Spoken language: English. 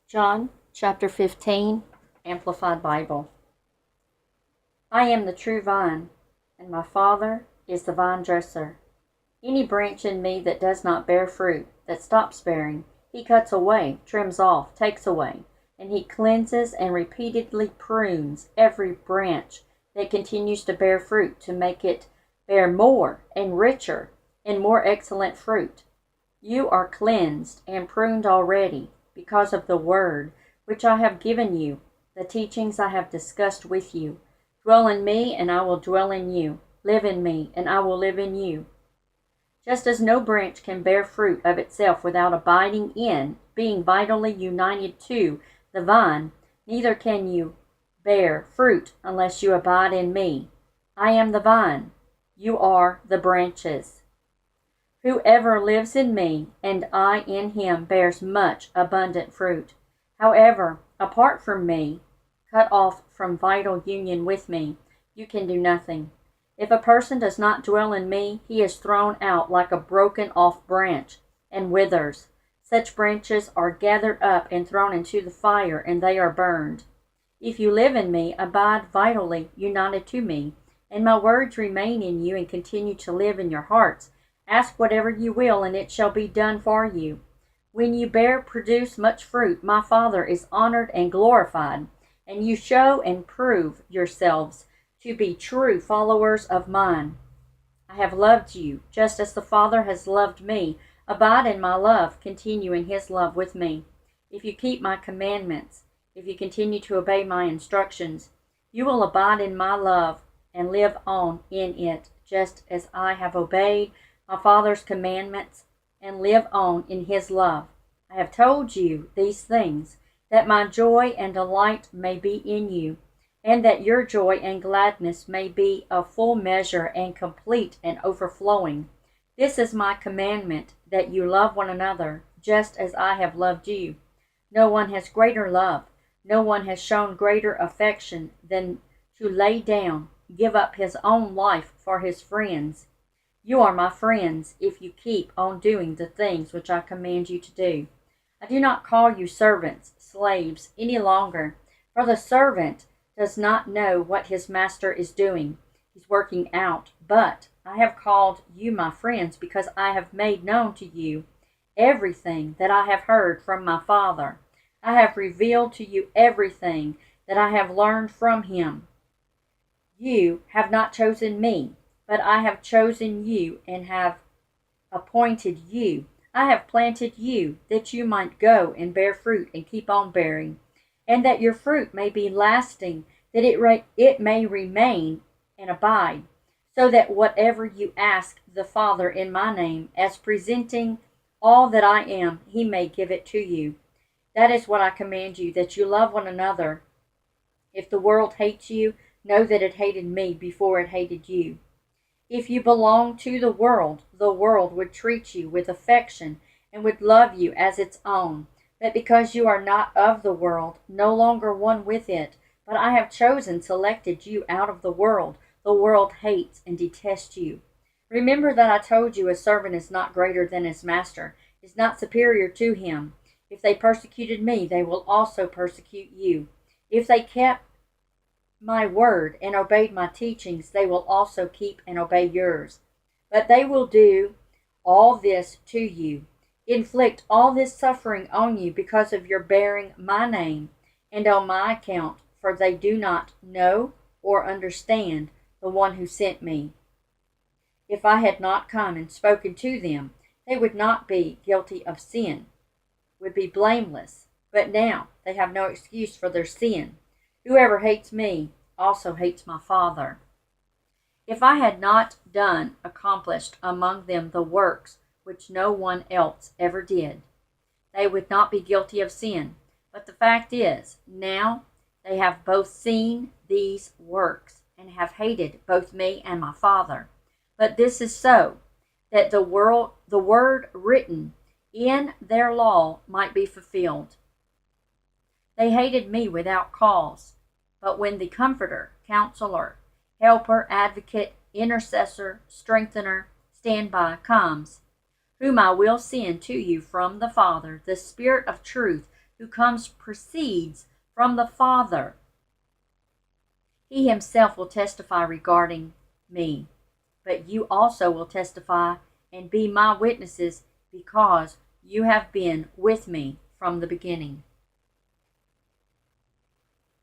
John chapter 15, Amplified Bible. I am the true vine, and my Father is the vine dresser. Any branch in me that does not bear fruit, that stops bearing, he cuts away, trims off, takes away, and he cleanses and repeatedly prunes every branch that continues to bear fruit to make it bear more and richer and more excellent fruit. You are cleansed and pruned already because of the word which I have given you, the teachings I have discussed with you. Dwell in me, and I will dwell in you. Live in me, and I will live in you. Just as no branch can bear fruit of itself without abiding in, being vitally united to, the vine, neither can you bear fruit unless you abide in me. I am the vine. You are the branches. Whoever lives in me, and I in him, bears much abundant fruit. However, apart from me, cut off from vital union with me, you can do nothing. If a person does not dwell in me, he is thrown out like a broken off branch, and withers. Such branches are gathered up and thrown into the fire, and they are burned. If you live in me, abide vitally united to me, and my words remain in you and continue to live in your hearts, ask whatever you will, and it shall be done for you. When you produce much fruit, my Father is honored and glorified, and you show and prove yourselves to be true followers of mine. I have loved you, just as the Father has loved me. Abide in my love, continue in his love with me. If you keep my commandments, if you continue to obey my instructions, you will abide in my love and live on in it, just as I have obeyed my Father's commandments and live on in his love. I have told you these things, that my joy and delight may be in you, and that your joy and gladness may be of full measure and complete and overflowing. This is my commandment, that you love one another, just as I have loved you. No one has greater love, no one has shown greater affection than to lay down, give up his own life for his friends. You are my friends if you keep on doing the things which I command you to do. I do not call you servants, slaves, any longer, for the servant does not know what his master is doing. He's working out. But I have called you my friends because I have made known to you everything that I have heard from my Father. I have revealed to you everything that I have learned from him. You have not chosen me, but I have chosen you and have appointed you. I have planted you that you might go and bear fruit and keep on bearing, and that your fruit may be lasting, that it may remain and abide, so that whatever you ask the Father in my name, as presenting all that I am, he may give it to you. That is what I command you, that you love one another. If the world hates you, know that it hated me before it hated you. If you belong to the world would treat you with affection and would love you as its own. But because you are not of the world, no longer one with it, but I have selected you out of the world hates and detests you. Remember that I told you a servant is not greater than his master, is not superior to him. If they persecuted me, they will also persecute you. If they kept my word and obeyed my teachings, they will also keep and obey yours. But they will do all this to you, inflict all this suffering on you because of your bearing my name and on my account, for they do not know or understand the one who sent me. If I had not come and spoken to them, they would not be guilty of sin, would be blameless. But now they have no excuse for their sin. Whoever hates me also hates my Father. If I had not accomplished among them the works which no one else ever did, they would not be guilty of sin. But the fact is, now they have both seen these works and have hated both me and my Father. But this is so, that the word written in their law might be fulfilled. They hated me without cause. But when the Comforter, Counselor, Helper, Advocate, Intercessor, Strengthener, Standby comes, whom I will send to you from the Father, the Spirit of truth, who proceeds from the Father. He himself will testify regarding me, but you also will testify and be my witnesses because you have been with me from the beginning.